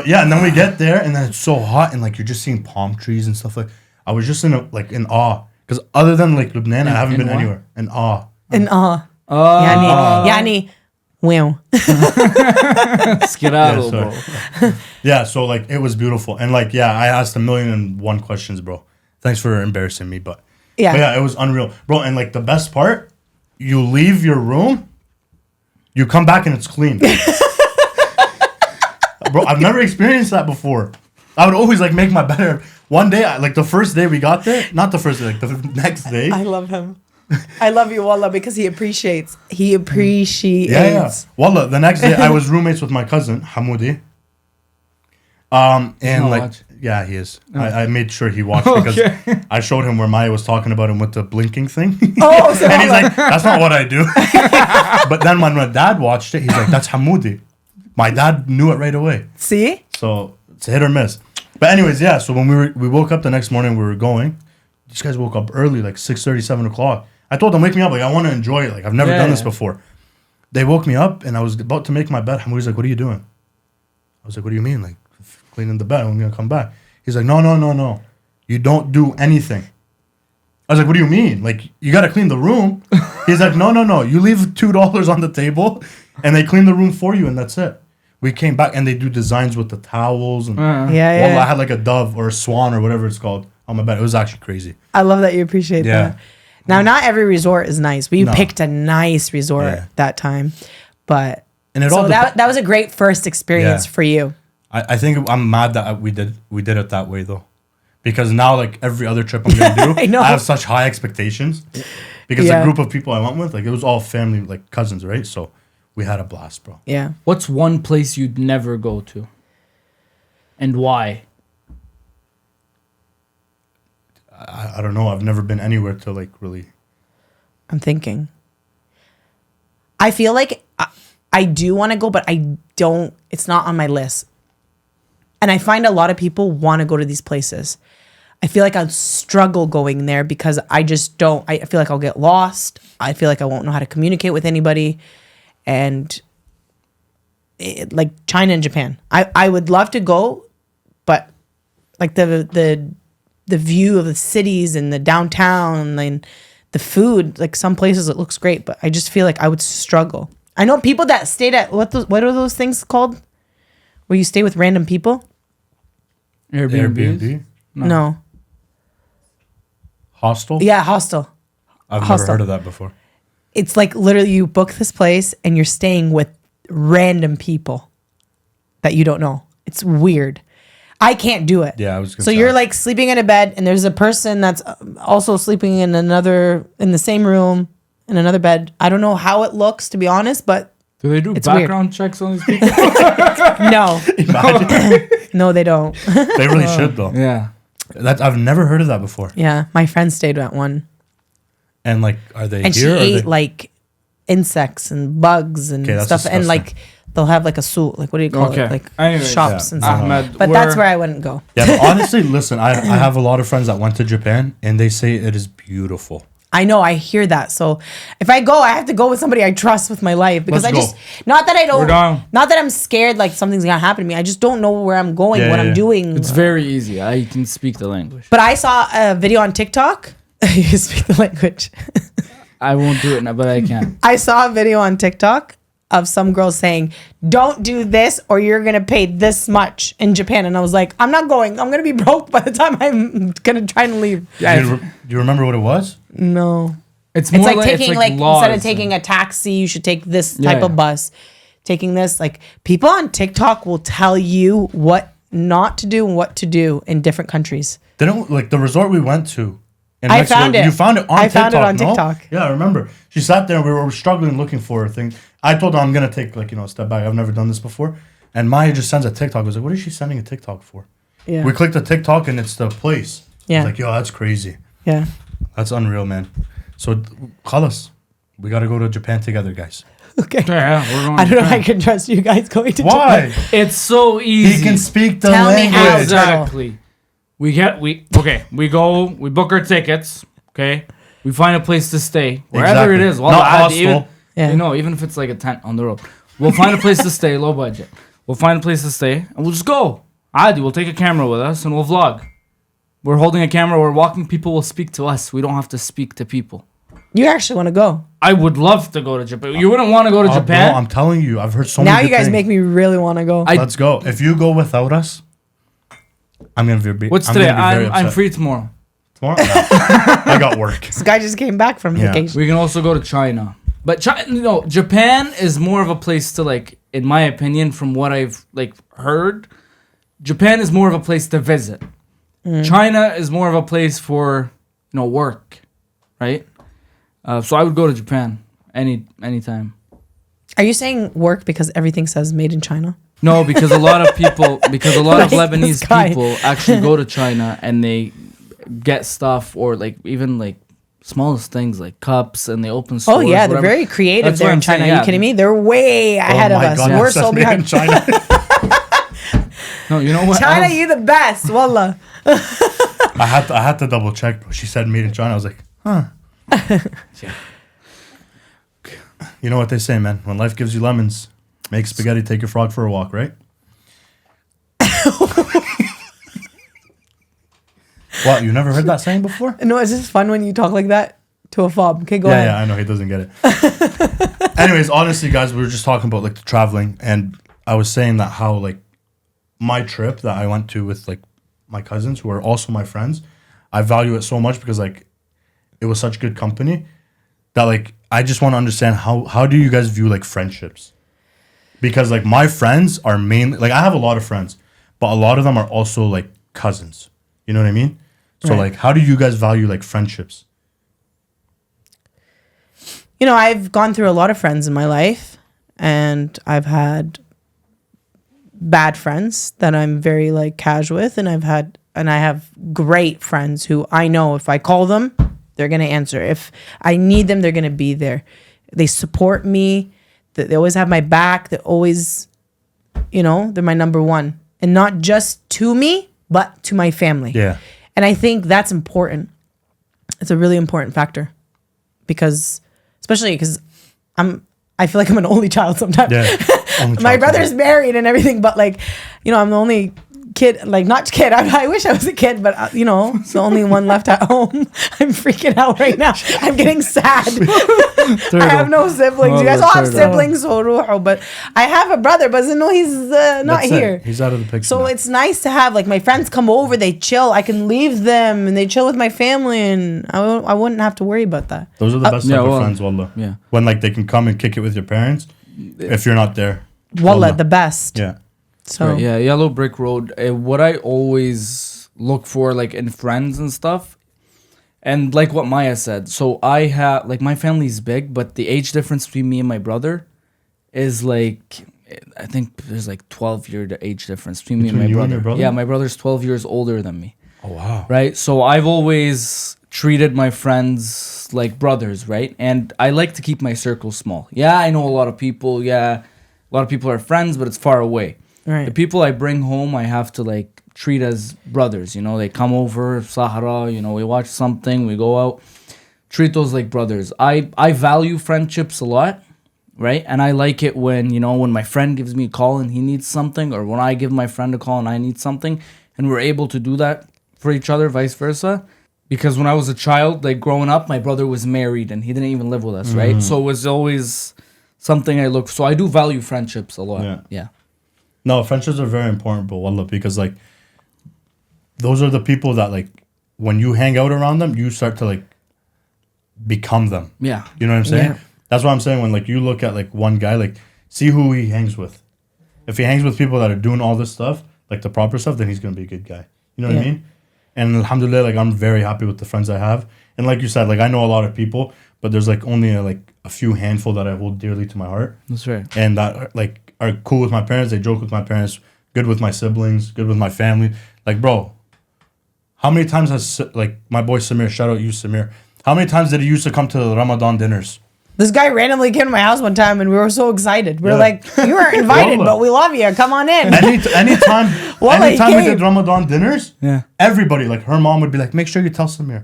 A: yeah, and then we get there, and then it's so hot, and like you're just seeing palm trees and stuff like. I was just in awe because other than like Lebanon, I haven't been
B: what?
A: anywhere. In awe.
C: And
B: Oh.
C: Yani, wow.
B: Skedaddle,
A: Yeah,
B: bro.
A: Yeah, so like it was beautiful, and like I asked 1,000,001 questions, bro. Thanks for embarrassing me, but yeah, it was unreal, bro. And like the best part, you leave your room, you come back and it's clean, bro. I've never experienced that before. I would always like make my bed. One day, like the first day we got there, not the first day, like the next day.
C: I love him. I love you, Wallah, because he appreciates. He appreciates.
A: Yeah. Wallah, the next day I was roommates with my cousin Hamoudi. And
B: not
A: like,
B: watching.
A: yeah, he is. I made sure he watched because I showed him where Maya was talking about him with the blinking thing.
C: Oh, so
A: And he's like, that's not what I do. But then when my dad watched it, he's like, that's Hamoudi. My dad knew it right away.
C: see?
A: So it's a hit or miss. But anyways, yeah. So when we woke up the next morning, we were going. These guys woke up early, like 6:30, 7 o'clock. I told them, wake me up. Like, I want to enjoy it. Like, I've never done this before. They woke me up, and I was about to make my bed. Hamoudi's like, what are you doing? I was like, what do you mean? Like, cleaning the bed. I'm going to come back. He's like, no. You don't do anything. I was like, what do you mean? Like, you got to clean the room. He's like, no. You leave $2 on the table, and they clean the room for you, and that's it. We came back, and they do designs with the towels. And
C: Yeah.
A: Wallah, I had like a dove or a swan or whatever it's called on my bed. It was actually crazy.
C: I love that you appreciate
A: Yeah.
C: that. Now, not every resort is nice. We picked a nice resort
A: Yeah.
C: that time, but
A: And it
C: so
A: all
C: that was a great first experience
A: Yeah.
C: for you.
A: I think I'm mad that we did it that way though, because now like every other trip I'm gonna do,
C: I know.
A: I have such high expectations, because
C: Yeah.
A: the group of people I went with, like it was all family, like cousins, right? So we had a blast, bro.
C: Yeah.
B: What's one place you'd never go to? And why?
A: I don't know. I've never been anywhere to like really.
C: I'm thinking. I feel like I do want to go, but I don't. It's not on my list. And I find a lot of people want to go to these places. I feel like I'll struggle going there because I just don't. I feel like I'll get lost. I feel like I won't know how to communicate with anybody. And like China and Japan. I would love to go, but like the view of the cities and the downtown and the food, like some places it looks great, but I just feel like I would struggle. I know people that stayed at what are those things called? Where you stay with random people?
B: Airbnb.
A: Airbnb.
C: No.
A: Hostel?
C: Yeah, hostel.
A: I've never
C: hostel.
A: heard of that before.
C: It's like literally you book this place and you're staying with random people that you don't know. It's weird. I can't do it.
A: Yeah, I was gonna
C: So
A: say.
C: you're like sleeping in a bed and there's a person that's also sleeping in the same room in another bed. I don't know how it looks, to be honest, but
B: Do they do
C: It's
B: background checks on these people?
C: no. No, they don't.
A: They really should though.
B: Yeah.
A: I've never heard of that before.
C: Yeah, my friend stayed at one.
A: And like, are they
C: And she
A: here?
C: ate like insects and bugs and
A: Okay, that's
C: stuff. And
A: disgusting.
C: like they'll have like a suit, like what do you call
B: Okay.
C: it? Like
B: Anyways,
C: shops
A: yeah.
C: and stuff.
B: Ahmed,
C: But that's where I wouldn't go.
A: Yeah, but honestly, listen, I have a lot of friends that went to Japan and they say it is beautiful.
C: I know, I hear that. So if I go, I have to go with somebody I trust with my life because
A: Let's
C: I
A: go.
C: just not that I
B: We're
C: don't
B: down.
C: not that I'm scared like something's gonna happen to me. I just don't know where I'm going,
A: Yeah,
C: what
A: yeah.
C: I'm doing.
B: It's very easy. I can speak the language.
C: But I saw a video on TikTok. You speak the language.
B: I won't do it now, but I can.
C: I saw a video on TikTok of some girls saying, "Don't do this or you're going to pay this much in Japan." And I was like, "I'm not going. I'm going to be broke by the time I'm going to try and leave."
B: Yeah,
A: Do you remember what it was?
C: No.
B: it's
C: It's
B: more
C: like taking like
B: laws
C: instead of taking a taxi, you should take this
B: Yeah,
C: type of
B: yeah.
C: bus. Taking this, like people on TikTok will tell you what not to do and what to do in different countries.
A: They don't like the resort we went to. In
C: I
A: Mexico,
C: found it.
A: You found it on
C: I
A: TikTok.
C: found it on
A: no?
C: TikTok.
A: Yeah, I remember. She sat there and we were struggling looking for a thing. I told her I'm gonna take like, a step back. I've never done this before. And Maya just sends a TikTok. I was like, what is she sending a TikTok for?
C: Yeah.
A: We clicked the TikTok and it's the place. I
C: Yeah.
A: was like, yo, that's crazy.
C: Yeah.
A: That's unreal, man. So Khalas, we gotta go to Japan together, guys.
C: Okay.
B: Yeah, we're going
C: I don't know if
B: Japan.
C: I can trust you guys going to
A: Why?
C: Japan.
B: It's so easy.
A: He can speak the
C: Tell me how.
A: language.
B: Exactly. We go, we book our tickets, okay? We find a place to stay, wherever
A: Exactly.
B: it is. Well,
A: Not
B: I had to
A: hostel.
B: even,
C: Yeah.
B: you know, even if it's like a tent on the road. We'll find a place to stay, low budget. We'll find a place to stay, and we'll just go. Adi, we'll take a camera with us, and we'll vlog. We're holding a camera, we're walking, people will speak to us. We don't have to speak to people.
C: You actually want to go.
B: I would love to go to Japan. You wouldn't want to go to
A: Oh,
B: Japan?
A: bro, I'm telling you, I've heard so
C: Now
A: many
C: you
A: good
C: guys
A: things.
C: make me really want to go.
A: Let's go. If you go without us, I'm gonna be.
B: What's
A: I'm
B: today?
A: gonna be very
B: I'm
A: upset.
B: free tomorrow.
A: Tomorrow? No. I got work.
C: This guy just came back from
A: Yeah.
C: vacation.
B: We can also go to China. But Japan is more of a place to like, in my opinion, from what I've like heard, Japan is more of a place to visit. China is more of a place for, work, right? So I would go to Japan anytime.
C: Are you saying work because everything says made in China?
B: No, because a lot of people,
C: Like this
B: Lebanese
C: guy.
B: people actually go to China and they get stuff or like even like smallest things like cups and they open stores.
C: Oh yeah, they're
B: whatever.
C: very creative
B: That's what
C: there in
B: I'm
C: China.
B: saying,
C: Are
B: yeah.
C: you kidding me? They're way ahead of us. We're so
A: that's made in
C: behind.
A: China.
B: No, you know what?
C: China, you the best. Wallah.
A: I had to double check, bro. She said made in China. I was like, huh.
B: Yeah.
A: You know what they say, man? When life gives you lemons, make spaghetti, take your frog for a walk, right? What? You never heard that saying before?
C: No, it's just fun when you talk like that to a fob. Okay, go
A: Yeah,
C: ahead.
A: I know he doesn't get it. Anyways, honestly, guys, we were just talking about like the traveling, and I was saying that how like my trip that I went to with like my cousins who are also my friends, I value it so much because like it was such good company that like I just want to understand how do you guys view like friendships? Because like my friends are mainly like I have a lot of friends, but a lot of them are also like cousins. You know what I mean? So
C: Right.
A: like how do you guys value like friendships?
C: You know, I've gone through a lot of friends in my life, and I've had bad friends that I'm very like cash with, and I have great friends who I know if I call them, they're gonna answer. If I need them, they're gonna be there. They support me. They always have my back. They're always, they're my number one, and not just to me, but to my family.
A: Yeah.
C: And I think that's important. It's a really important factor especially because I feel like I'm an only child sometimes.
A: Yeah. Only
C: My
A: child.
C: brother's married and everything, but like, I'm the only kid, like not kid. I wish I was a kid, but you know, the only one left at home. I'm freaking out right now. I'm getting sad. I have no siblings. You guys all have siblings, so ruho, but I have a brother, but no, he's not
A: That's
C: here.
A: He's out of the picture.
C: So
A: now.
C: it's nice to have like my friends come over, they chill. I can leave them and they chill with my family, and I wouldn't have to worry about that.
A: Those are the best type of friends, wallah.
B: Yeah.
A: When like they can come and kick it with your parents, if you're not there.
C: Wallah, the best.
A: Yeah.
C: So
B: Right, yeah, Yellow Brick Road. What I always look for, like in friends and stuff, and like what Maya said. So I have like my family's big, but the age difference between me and my brother is like, I think there's like 12-year age difference between me and my
A: you
B: brother.
A: and your brother.
B: Yeah, my brother's 12 years older than me.
A: Oh wow.
B: Right, so I've always treated my friends like brothers, right? And I like to keep my circle small. Yeah, I know a lot of people. Yeah, a lot of people are friends, but it's far away.
C: right.
B: The people I bring home, I have to like treat as brothers. You know, they come over, Sahara. You know, we watch something, we go out. Treat those like brothers. I value friendships a lot, right? And I like it when, you know, when my friend gives me a call and he needs something, or when I give my friend a call and I need something, and we're able to do that for each other, vice versa. Because when I was a child, like growing up, my brother was married and he didn't even live with us, right? So it was always something I look. So I do value friendships a lot. Yeah.
A: No, friendships are very important, but wallah, because like those are the people that like when you hang out around them, you start to like become them.
B: Yeah.
A: You know what I'm saying?
C: Yeah.
A: That's what I'm saying. When like you look at like one guy, like see who he hangs with. If he hangs with people that are doing all this stuff, like the proper stuff, then he's gonna be a good guy. You know what I
C: Yeah.
A: mean? And alhamdulillah, like I'm very happy with the friends I have. And like you said, like I know a lot of people, but there's like only a few handful that I hold dearly to my heart,
B: That's right.
A: and that like are cool with my parents. They joke with my parents, good with my siblings, good with my family. Like, bro, how many times has like my boy Samir, shout out you Samir, how many times did he used to come to the Ramadan dinners?
C: This guy randomly came to my house one time and we were so excited. We were
A: Yeah.
C: like, you weren't invited,
A: Wallah.
C: but we love you. Come on in.
A: Anytime
C: Wallah, he
A: anytime we
C: came.
A: did Ramadan dinners,
B: Yeah.
A: everybody, like her mom would be like, make sure you tell Samir.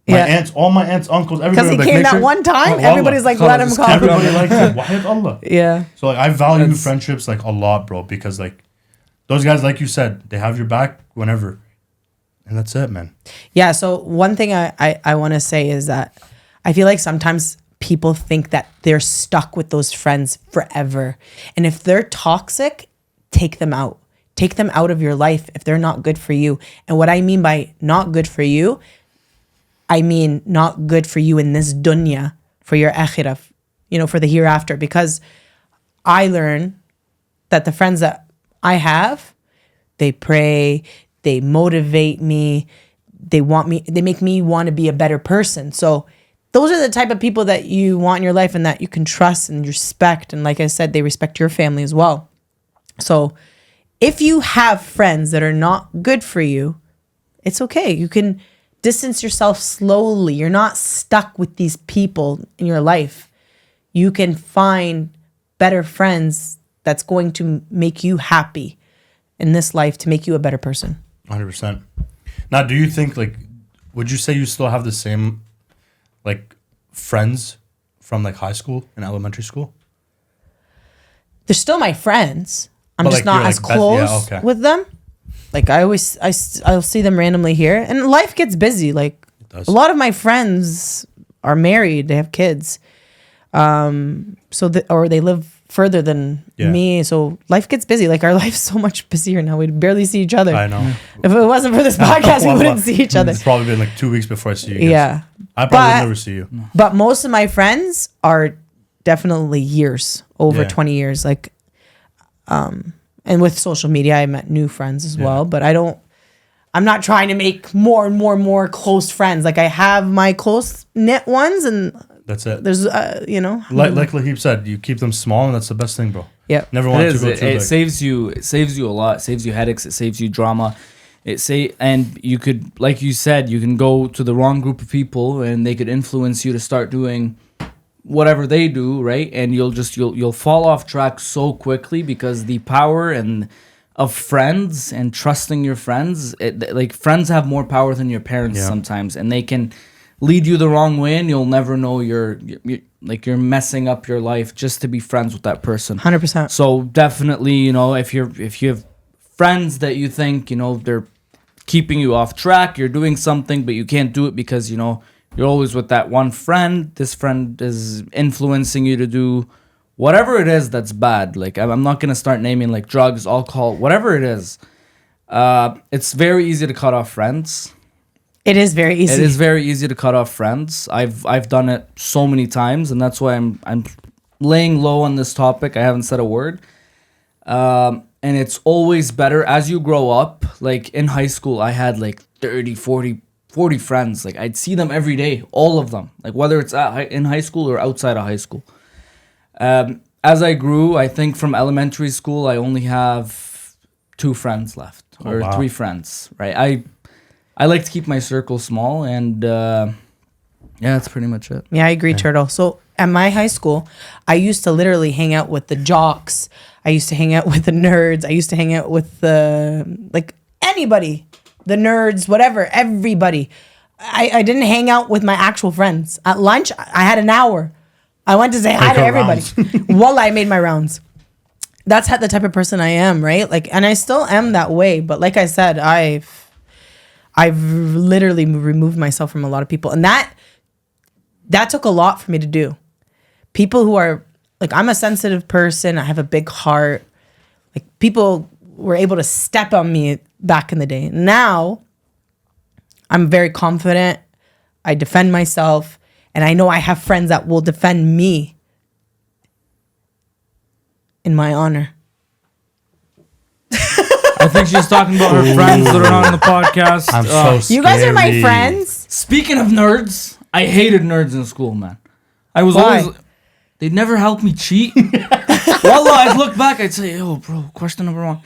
A: My
C: Yeah.
A: aunts, all my aunts, uncles,
C: Because
A: everybody
C: he
A: would be
C: came
A: like, make
C: that
A: sure,
C: one time,
A: Wallah.
C: everybody's like, let him come.
A: Everybody likes it. Wahid Allah.
C: Yeah.
A: So like I value
B: That's-
A: friendships like a lot, bro, because like those guys, like you said, they have your back whenever. And that's it, man.
C: Yeah. So one thing I want to say is that I feel like sometimes people think that they're stuck with those friends forever. And if they're toxic, take them out. Take them out of your life if they're not good for you. And what I mean by not good for you, I mean not good for you in this dunya, for your akhirah, you know, for the hereafter. Because I learn that the friends that I have, they pray, they motivate me, they make me want to be a better person. So those are the type of people that you want in your life and that you can trust and respect. And like I said, they respect your family as well. So if you have friends that are not good for you, it's okay. You can distance yourself slowly. You're not stuck with these people in your life. You can find better friends that's going to make you happy in this life, to make you a better person.
A: 100%. Now, do you think like, would you say you still have the same like friends from like high school and elementary school?
C: They're still my friends. I'm
A: But,
C: just
A: like,
C: not
A: you're,
C: as
A: like, best- yeah,
C: close
A: okay.
C: with them. Like I'll see them randomly here, and life gets busy. Like
A: does.
C: a lot of my friends are married, they have kids, or they live further than
A: Yeah.
C: me. So life gets busy. Like our life's so much busier now. We barely see each other.
A: I know.
C: If it wasn't for this podcast, we
A: Wallah.
C: wouldn't see each other.
A: It's probably been like 2 weeks before I see you again.
C: Yeah.
A: I probably
C: But-
A: never see you.
C: But most of my friends are definitely years, over
A: Yeah.
C: 20 years. Like, and with social media, I met new friends as well. But I'm not trying to make more and more close friends. Like I have my close knit ones, and
A: That's it.
C: there's, you know.
A: Like Lahib said, you keep them small, and that's the best thing, bro.
C: Yeah.
A: Never
B: It
A: wanted
B: is.
A: to go
B: It,
A: through
B: it
A: like,
B: saves you. It saves you a lot. It saves you headaches. It saves you drama. And you could, like you said, you can go to the wrong group of people, and they could influence you to start doing whatever they do, right? And you'll fall off track so quickly because the power and of friends and trusting your friends, like friends have more power than your parents sometimes, and they can lead you the wrong way, and you'll never know you're messing up your life just to be friends with that person.
C: 100%.
B: So definitely, you know, if you have friends that you think, they're keeping you off track. You're doing something, but you can't do it because, you're always with that one friend. This friend is influencing you to do whatever it is that's bad. Like, I'm not going to start naming like drugs, alcohol, whatever it is. It's very easy to cut off friends.
C: It is very easy.
B: It is very easy to cut off friends. I've done it so many times, and that's why I'm laying low on this topic. I haven't said a word. And it's always better as you grow up. Like in high school, I had like 30, 40 friends. Like I'd see them every day, all of them. Like whether it's in high school or outside of high school. As I grew, I think from elementary school, I only have 2 friends left or 3 friends, right? I like to keep my circle small, and that's pretty much it.
C: Yeah, I agree, Turtle. So at my high school, I used to literally hang out with the jocks. I used to hang out with the nerds. I used to hang out with anybody, the nerds, whatever, everybody. I didn't hang out with my actual friends. At lunch, I had an hour. I went to say hi to everybody. Wallah, I made my rounds. That's the type of person I am, right? Like, and I still am that way. But like I said, I've literally removed myself from a lot of people. And that took a lot for me to do. People who are, like, I'm a sensitive person. I have a big heart. Like, people were able to step on me back in the day. Now, I'm very confident. I defend myself. And I know I have friends that will defend me in my honor.
B: I think she's talking about her friends that are on the podcast.
A: I'm so scared.
C: You guys are my friends.
B: Speaking of nerds, I hated nerds in school, man. I was
C: Why?
B: always... They'd never help me cheat. Wallah, I'd look back, I'd say, yo, bro, question number 1.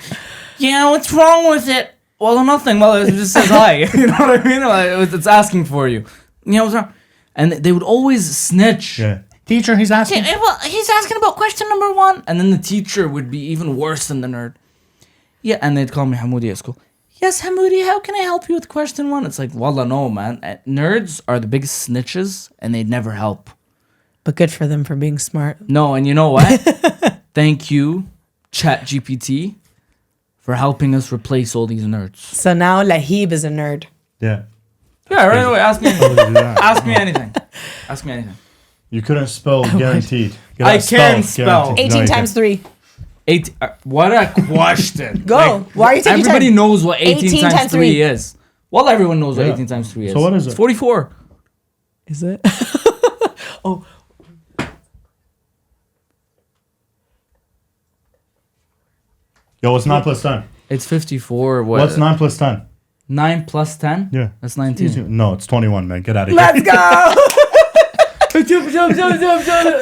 B: Yeah, what's wrong with it? Well, nothing. Well, it just says hi. You know what I mean? Like, it's asking for you. What's wrong? And they would always snitch.
A: Yeah. Teacher, he's asking.
B: Yeah, well, he's asking about question number 1. And then the teacher would be even worse than the nerd. Yeah, and they'd call me Hamoudi at school. Yes, Hamoudi, how can I help you with question 1? It's like, wallah, no, man. Nerds are the biggest snitches, and they'd never help.
C: But good for them for being smart.
B: No, and you know what? Thank you, ChatGPT, for helping us replace all these nerds.
C: So now Lahib is a nerd.
A: Yeah.
B: Yeah, right away. Ask me anything. Ask me anything. Ask me anything.
A: You couldn't spell guaranteed.
B: I can spell.
C: 18 times 3.
B: 8. What a question.
C: Go. Why are you taking
B: Everybody
C: time?
B: knows what 18 times 3
C: 3
B: is. Well, everyone knows what
A: Yeah.
B: 18 times 3 is.
A: So what is it?
B: It's 44.
C: Is it? Oh.
A: Yo, what's 9 plus 10?
B: It's 54.
A: What's 9 plus 10?
B: 9 plus 10?
A: Yeah.
B: That's 19.
A: No, it's 21, man. Get out of here.
C: Let's go.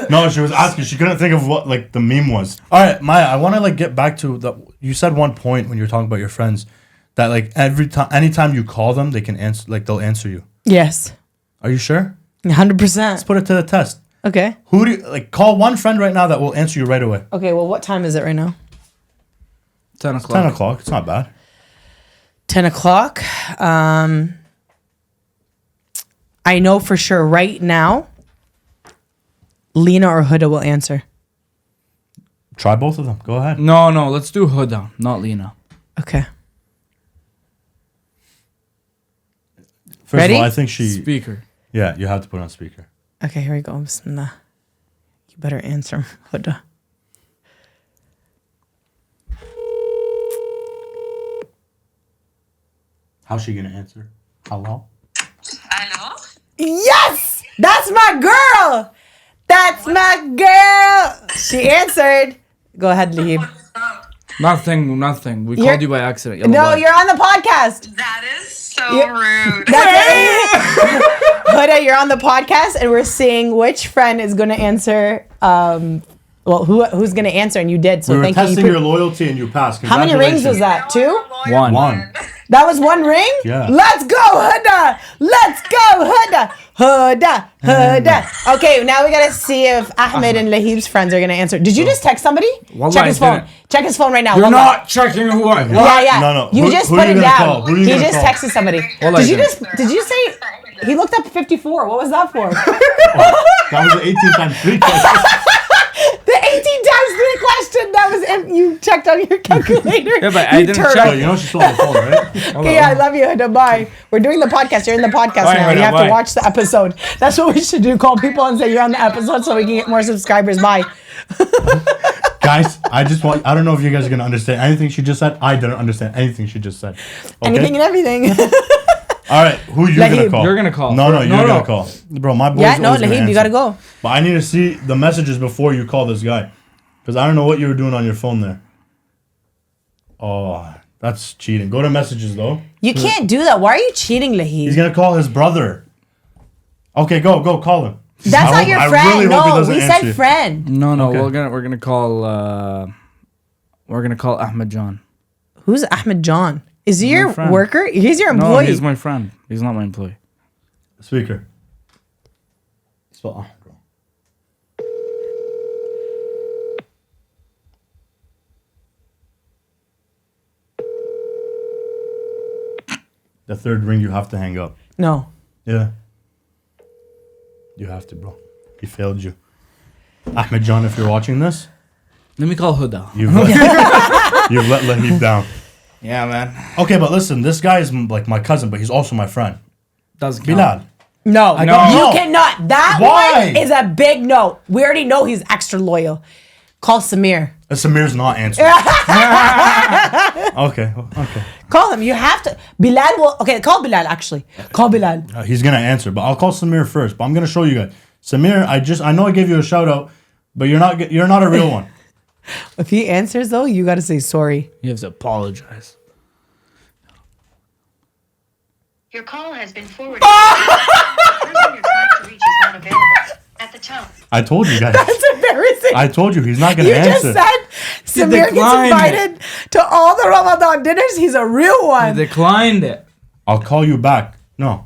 A: No, she was asking. She couldn't think of what like the meme was. All right, Maya, I want to like get back to the. You said one point when you were talking about your friends that like anytime you call them, they can answer. Like they'll answer you.
C: Yes.
A: Are you sure?
C: 100%.
A: Let's put it to the test.
C: Okay.
A: Who do you like? Call one friend right now that will answer you right away.
C: Okay, well, what time is it right now?
B: 10 o'clock.
A: 10 o'clock. It's not bad.
C: 10 o'clock. I know for sure right now, Lena or Huda will answer.
A: Try both of them. Go ahead.
B: No, let's do Huda, not Lena.
C: Okay.
A: First
C: Ready?
A: of all, I think she.
B: Speaker.
A: Yeah, you have to put it on speaker.
C: Okay, here we go. Bismillah. You better answer, Huda.
A: How's she gonna answer? Hello.
D: Hello?
C: Yes! That's my girl! That's my girl! She answered. Go ahead, Lahib.
B: Nothing. We
C: You're-
B: called you by accident. Yellow
C: No,
B: blood.
C: you're on the podcast.
D: That is so
C: Yeah.
D: rude.
C: Huda, you're on the podcast, and we're seeing which friend is going to answer. Who's going to answer, and you did. So
A: We were
C: thank
A: testing
C: you.
A: your loyalty and you passed.
C: How many rings was
A: Congratulations.
C: that? 2?
B: One.
C: That was 1 ring?
A: Yeah.
C: Let's go, Huda! Let's go, Huda! Huda! Okay, now we gotta see if Ahmed and Lahib's friends are gonna answer. Did you just text somebody?
B: Wallahi,
C: Check his
B: I
C: phone.
B: didn't.
C: Check his phone right now.
B: You're
C: Wallah.
B: not checking who I am.
C: Yeah.
A: No.
C: You
A: Who-
C: just
A: who
C: put
A: are
C: it
A: you gonna
C: down.
A: call? Who are you
C: He
A: gonna
C: just
A: call?
C: texted somebody.
B: Wallahi,
C: Did
B: I didn't.
C: you say he looked up 54? What was that for?
A: That was the 18 times 3 question.
C: The 18 times 3 question. That was if you checked on your calculator.
B: Yeah, but I didn't
C: turtle.
B: check.
A: So you know she's still on the phone, right?
C: Okay, yeah, I love you. Bye. We're doing the podcast. You're in the podcast
B: Bye,
C: now.
B: Huda,
C: You have
B: bye.
C: to watch the episode. That's what we should do. Call people and say you're on the episode so we can get more subscribers. Bye.
A: Guys, I don't know if you guys are going to understand anything she just said. I didn't understand anything she just said. Okay?
C: Anything and everything.
A: All right, who you
C: Lahib.
A: going to call?
B: You're gonna call.
A: No,
B: No,
A: you're
B: no.
A: going to call. Bro, my boy's
C: Yeah, no,
A: always gonna
C: Lahib, you gotta
A: answer.
C: go.
A: But I need to see the messages before you call this guy. Because I don't know what you were doing on your phone there. Oh, that's cheating. Go to messages, though.
C: You can't do that. Why are you cheating,
A: He's
C: Lahib?
A: going to call his brother. Okay, go, call him.
C: That's not your friend.
A: really hope he
C: No,
A: doesn't
C: we
A: answer
C: said
A: you.
C: friend.
B: No,
A: Okay.
B: we're gonna call Ahmed John.
C: Who's Ahmed John? Is he your
B: friend.
C: worker? He's your
B: No,
C: employee.
B: he's my friend. He's not my employee.
A: Speaker. Spell Ahmed wrong. The third ring, you have to hang up.
C: No.
A: Yeah. You have to, bro. He failed you. Ahmed John, if you're watching this,
B: Let me call Huda.
A: you've let Lahib down.
B: Yeah, man.
A: Okay, but listen, this guy is like my cousin, but he's also my friend.
B: Doesn't count.
A: Bilal.
C: No,
A: I
B: got-
C: you
A: no.
C: cannot. That
A: Why?
C: one is a big no. We already know he's extra loyal. Call Samir.
A: Samir's not answering. Okay.
C: Call him. You have to. Bilal will. Okay, call Bilal actually. Call Bilal.
A: He's gonna answer, but I'll call Samir first. But I'm gonna show you guys. Samir, I know I gave you a shout out, but you're not a real one.
C: If he answers though, you got to say sorry.
B: You have to apologize.
D: Your call has been forwarded. The person you're trying to reach is not available. At the tone.
A: I told you guys.
C: That's embarrassing.
A: I told you he's not gonna
C: You
A: answer.
C: just said Samir gets
B: declined
C: invited to all the Ramadan dinners. He's a real one.
B: He declined it.
A: I'll call you back. No.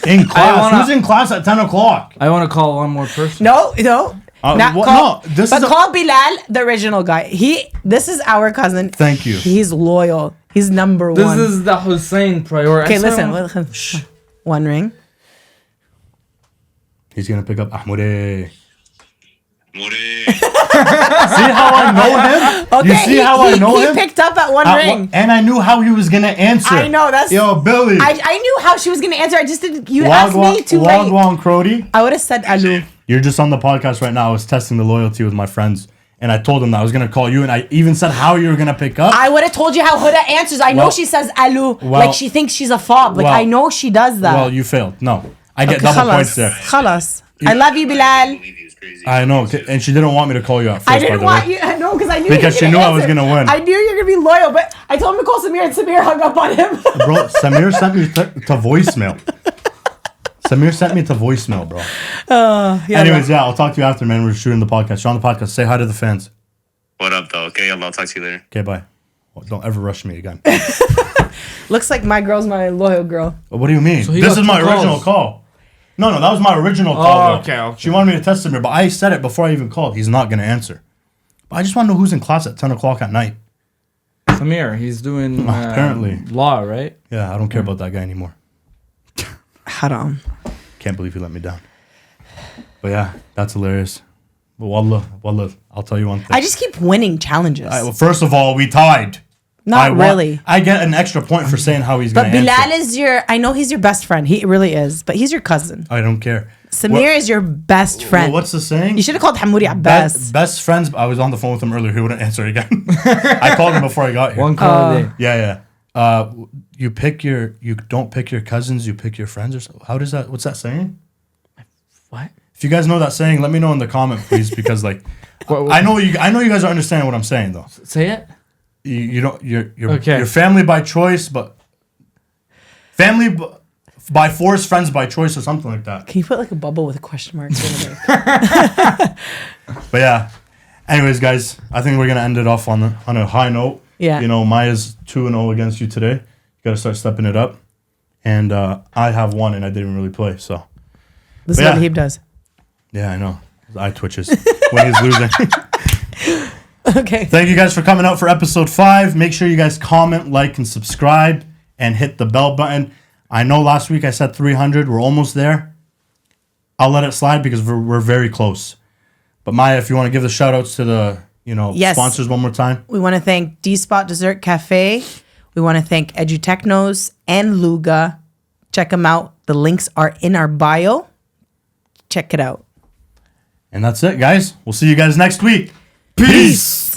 A: In class.
B: wanna-
A: Who's in class at 10 o'clock?
C: Uh,
B: I want to call one more person.
C: No. Not
A: what-
C: call,
A: no, this
C: but
A: is a-
C: call Bilal, the original guy. This is our cousin.
A: Thank you.
C: He's loyal. He's number
B: This
C: one.
B: is the Hussein priority.
C: Okay, listen. Shh. One ring.
A: He's gonna pick up Ahmode.
E: More.
A: See how I know him?
C: Okay,
A: You see how I know
C: he
A: him?
C: picked up at one ring.
A: And I knew how he was gonna answer.
C: I know, that's-
A: Yo, Billy.
C: I knew how she was gonna answer. I just didn't. You asked me too late.
A: Wagwan Crody.
C: I would have said Alu.
A: You're just on the podcast right now. I was testing the loyalty with my friends. And I told them that I was gonna call you, and I even said how you were gonna pick up.
C: I would have told you how Huda answers. I know
A: Well-
C: she says Alu.
A: well-
C: like she thinks she's a fob. Like
A: well-
C: I know she does that.
A: Well, you failed. No, I get
C: Okay,
A: double points there.
C: Khalas. I love you, Bilal.
E: I believe he was crazy.
A: I know, and she didn't want me to call you at first.
C: I
A: by
C: didn't
A: the
C: want
A: way.
C: you. I know because I knew
A: Because
C: you
A: she
C: were
A: knew I was
C: answer.
A: gonna win.
C: I knew you were gonna be loyal, but I told him to call Samir, and Samir hung up on him.
A: Bro, Samir sent me to voicemail. Samir sent me to voicemail, bro. Anyways, yeah, I'll talk to you after, man. We're shooting the podcast. You're on the podcast. Say hi to the fans.
E: What up, though? Okay, I'll talk to you later.
A: Okay, bye. Well, don't ever rush me again.
C: Looks like my girl's my loyal girl.
A: What do you mean?
B: So he
A: This
B: got
A: is my
B: two
A: original
B: calls.
A: call. No, that was my original call. Though.
B: okay.
A: She wanted me to test Samir, but I said it before I even called. He's not gonna answer. But I just want to know who's in class at 10 o'clock at night.
B: Samir, he's doing
A: Apparently.
B: law, right?
A: Yeah, I don't care about that guy anymore.
C: Haram.
A: Can't believe he let me down. But yeah, that's hilarious. But wallah, I'll tell you one thing.
C: I just keep winning challenges.
A: Well, first of all, we tied.
C: Not really.
A: I get an extra point for saying how he's
C: But
A: going to
C: Bilal
A: answer.
C: I know he's your best friend. He really is. But he's your cousin.
A: I don't care.
C: Samir is your best friend.
A: What's the saying?
C: You should have called Hamoudi Abbas.
A: Best friends. I was on the phone with him earlier. He wouldn't answer again. I called him before I got here.
B: One call a day.
A: Yeah. You don't pick your cousins. You pick your friends, or so. How does that? What's that saying?
B: What?
A: If you guys know that saying, let me know in the comment, please, because like,
B: What-
A: I know you guys are understanding what I'm saying though.
B: Say it.
A: You don't. You're
B: Okay.
A: you're family by choice, but by force, friends by choice, or something like that.
C: Can you put like a bubble with a question mark?
A: But yeah. Anyways, guys, I think we're gonna end it off on a high note.
C: Yeah.
A: You know, Maya's 2-0 against you today. You gotta start stepping it up. And I have one, and I didn't really play. So
C: This is
A: Yeah.
C: what he does.
A: yeah, I know. His eye twitches when he's losing.
C: Okay.
A: Thank you guys for coming out for episode 5. Make sure you guys comment, like, and subscribe, and hit the bell button. I know last week I said 300. We're almost there. I'll let it slide because we're very close. But Maya, if you want to give the shout outs to the,
C: Yes.
A: sponsors one more time.
C: We want to thank D-Spot Dessert Cafe. We want to thank Edutechnos and Luga. Check them out. The links are in our bio. Check it out.
A: And that's it, guys. We'll see you guys next week.
C: Peace.